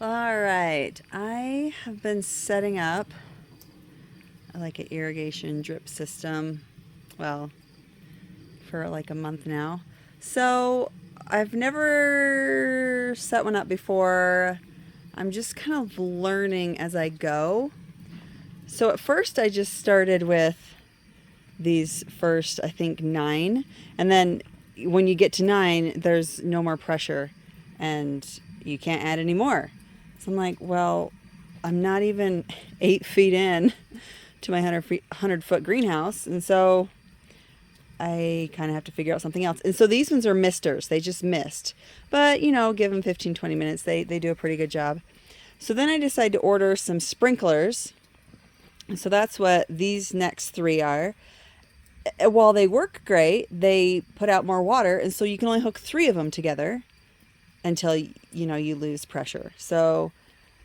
All right, I have been setting up like an irrigation drip system, well, for like a month now. So I've never set one up before. I'm just kind of learning as I go. So at first I just started with these first, I think 9, and then when you get to 9, there's no more pressure and you can't add any more. So I'm like, well, I'm not even 8 feet in to my 100-foot greenhouse, and so I kind of have to figure out something else. And so these ones are misters. They just mist. But, give them 15, 20 minutes. They do a pretty good job. So then I decided to order some sprinklers. And so that's what these next 3 are. While they work great, they put out more water, and so you can only hook 3 of them together until you lose pressure. So,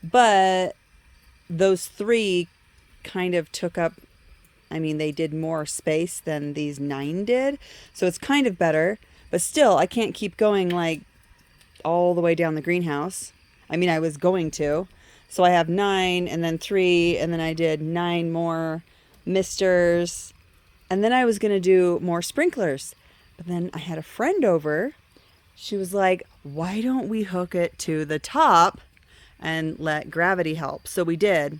but those 3 kind of took up, they did more space than these 9 did. So it's kind of better, but still I can't keep going like all the way down the greenhouse. I was going to. So I have 9 and then 3, and then I did 9 more misters. And then I was going to do more sprinklers. But then I had a friend over. She was like, why don't we hook it to the top and let gravity help? So we did.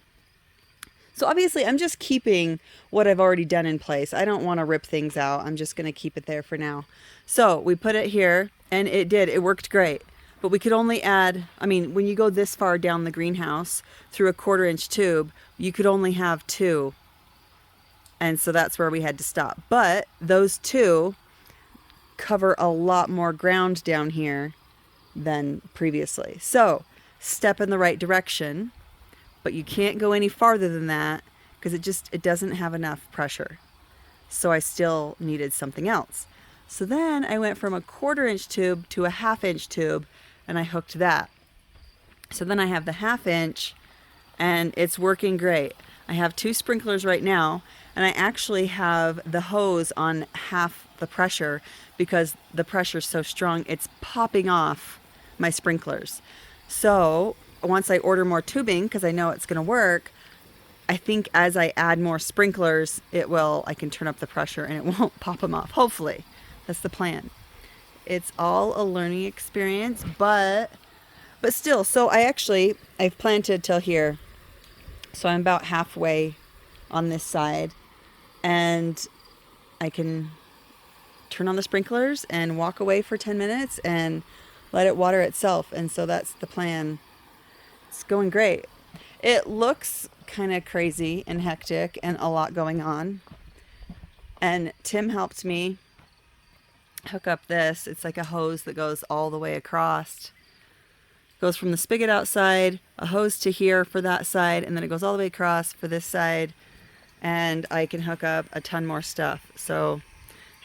So obviously I'm just keeping what I've already done in place. I don't want to rip things out. I'm just going to keep it there for now. So we put it here, and it worked great. But we could only add, when you go this far down the greenhouse through a 1/4-inch tube, you could only have 2. And so that's where we had to stop. But those 2 cover a lot more ground down here than previously. So step in the right direction, but you can't go any farther than that because it doesn't have enough pressure. So I still needed something else. So then I went from a 1/4-inch tube to a 1/2-inch tube, and I hooked that. So then I have the 1/2-inch, and it's working great. I have 2 sprinklers right now, and I actually have the hose on half the pressure because the pressure's so strong, it's popping off my sprinklers. So once I order more tubing, because I know it's going to work, I think as I add more sprinklers, I can turn up the pressure and it won't pop them off. Hopefully. That's the plan. It's all a learning experience, but still. So I've planted till here. So I'm about halfway on this side, and I can turn on the sprinklers and walk away for 10 minutes and let it water itself. And so that's the plan. It's going great. It looks kind of crazy and hectic and a lot going on. And Tim helped me hook up this. It's like a hose that goes all the way across. Goes from the spigot outside, a hose to here for that side, and then it goes all the way across for this side. And I can hook up a ton more stuff. So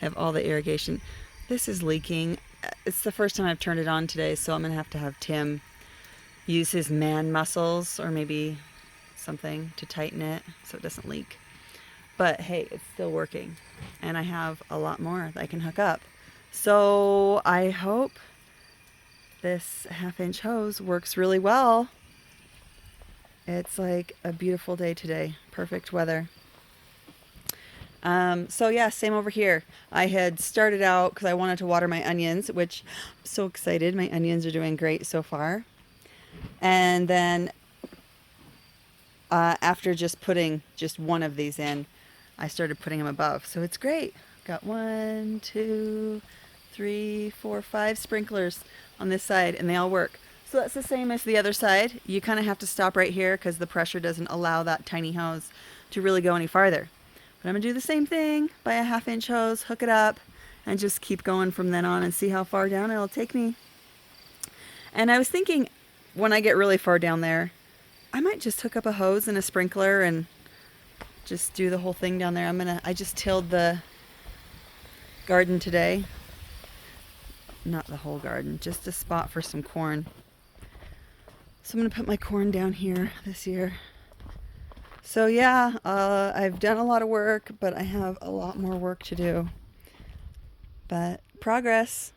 I have all the irrigation. This is leaking. It's the first time I've turned it on today, so I'm going to have Tim use his man muscles or maybe something to tighten it so it doesn't leak. But hey, it's still working. And I have a lot more that I can hook up. So I hope this 1/2-inch hose works really well. It's like a beautiful day today. Perfect weather. So yeah, same over here. I had started out because I wanted to water my onions, which I'm so excited. My onions are doing great so far. And then after just putting just one of these in, I started putting them above. So it's great. Got 1, 2, 3, 4, 5 sprinklers on this side, and they all work. So that's the same as the other side. You kind of have to stop right here because the pressure doesn't allow that tiny hose to really go any farther. But I'm going to do the same thing, buy a 1/2-inch hose, hook it up, and just keep going from then on and see how far down it'll take me. And I was thinking, when I get really far down there, I might just hook up a hose and a sprinkler and just do the whole thing down there. I just tilled the garden today. Not the whole garden, just a spot for some corn. So I'm going to put my corn down here this year. So yeah, I've done a lot of work, but I have a lot more work to do. But progress.